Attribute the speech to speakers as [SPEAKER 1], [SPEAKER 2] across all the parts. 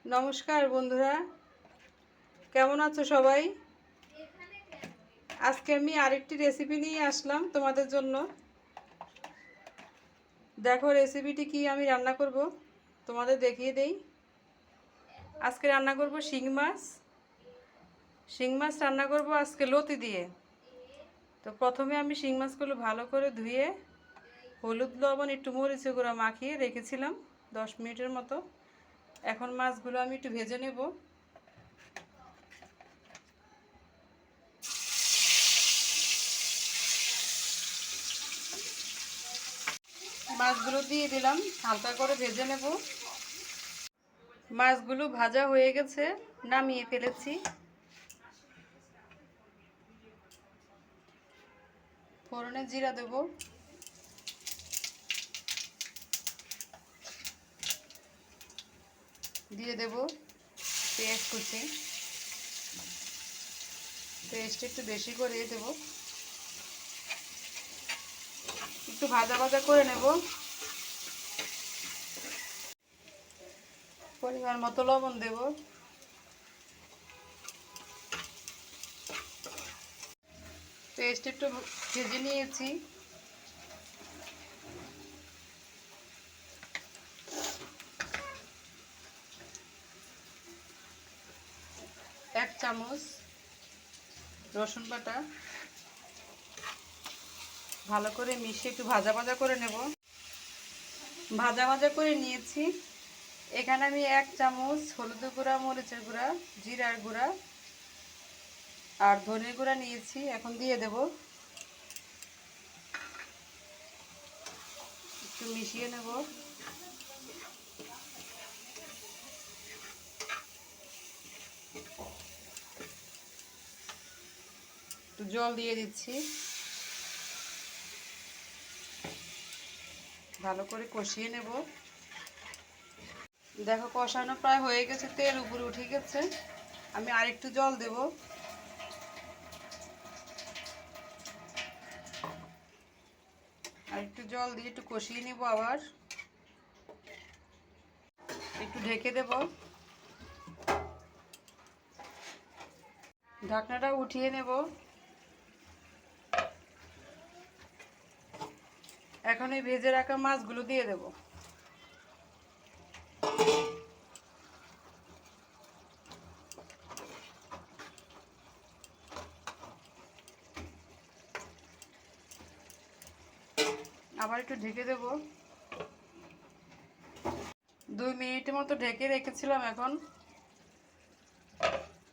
[SPEAKER 1] নমস্কার বন্ধুরা, কেমন আছো সবাই? আজকে আমি আরেকটি রেসিপি নিয়ে আসলাম তোমাদের জন্য। দেখো রেসিপিটি কি আমি রান্না করব, তোমাদের দেখিয়ে দেই। আজকে রান্না করব শিং মাছ। শিং মাছ রান্না করব আজকে লতি দিয়ে। তো প্রথমে আমি শিং মাছগুলো ভালো করে ধুয়ে হলুদ লবণ একটু মরিচ গুঁড়া মাখিয়ে রেখেছিলাম 10 মিনিটের মতো। এখন মাছগুলো আমি একটু ভেজে নেব। মাছগুলো দিয়ে দিলাম, হালকা করে ভেজে নেব। মাছগুলো ভাজা হয়ে গেছে, নামিয়ে ফেলেছি। ফোড়নে জিরা দেব, দিয়ে দেব পেঁয়াজ কুচি। পেঁয়াজটা একটু বেশি করে দেব, একটু ভাজা ভাজা করে নেব। পরিমাণ মতো লবণ দেব। পেস্ট একটু ভেজে নিয়েছি। এক চামচ রসুন বাটা ভালো করে মিশিয়ে একটু ভাজা ভাজা করে নেব। ভাজা ভাজা করে নিয়েছি। এখানে আমি 1 চামচ হলুদ গুঁড়া, মরিচের গুঁড়া, জিরার গুঁড়া আর ধনের গুঁড়া নিয়েছি। এখন দিয়ে দেব, একটু মিশিয়ে নেব। একটু জল দিয়ে দিচ্ছি, ভালো করে কষিয়ে নেব। দেখো কষানো প্রায় হয়ে গেছে, তেল উপরে উঠে গেছে। আমি আরেকটু জল দেব। আরেকটু জল দিয়ে একটু কষিয়ে নেব। আবার একটু ঢেকে দেব। ঢাকনাটা উঠিয়ে নেব। এখন এই ভেজে রাখা মাছগুলো দিয়ে দেব। আবার একটু ঢেকে দেব। 2 মিনিটের মতো ঢেকে রেখেছিলাম। এখন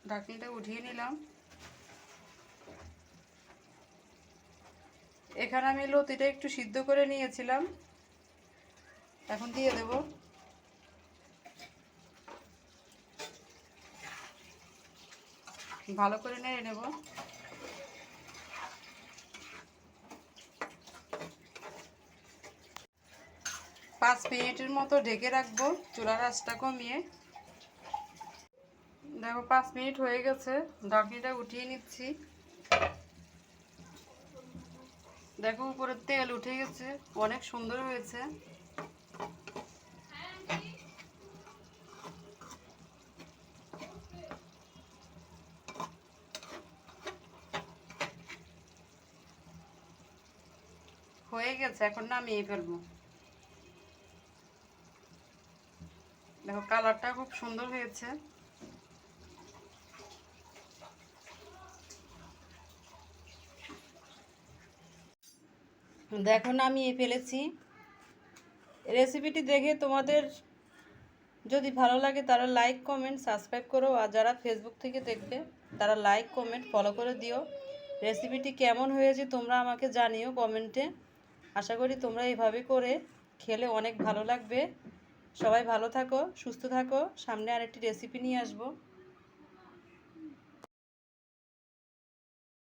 [SPEAKER 1] ঢাকনিটা উঠিয়ে নিলাম। এখানে আমি লতিটা একটু সিদ্ধ করে নিয়েছিলাম, এখন দিয়ে দেব। ভালো করে নেড়ে নেব। 5 মিনিটের মতো ঢেকে রাখবো চুলার আঁচটা কমিয়ে। দেখো 5 মিনিট হয়ে গেছে, ঢাকনিটা উঠিয়ে নিচ্ছি। দেখো উপরে তেল উঠে গেছে, অনেক সুন্দর হয়েছে। হয়ে গেছে, এখন নামিয়ে ফেলবো। দেখো কালারটা খুব সুন্দর হয়েছে। দেখো নামিয়ে ফেলেছি। রেসিপিটি দেখে তোমাদের যদি ভালো লাগে তারা লাইক কমেন্ট সাবস্ক্রাইব করো, আর যারা ফেসবুক থেকে দেখবে তারা লাইক কমেন্ট ফলো করে দিও। রেসিপিটি কেমন হয়েছে তোমরা আমাকে জানিও কমেন্টে। আশা করি তোমরা এইভাবে করে খেলে অনেক ভালো লাগবে। সবাই ভালো থাকো, সুস্থ থাকো। সামনে আরেকটি রেসিপি নিয়ে আসবো।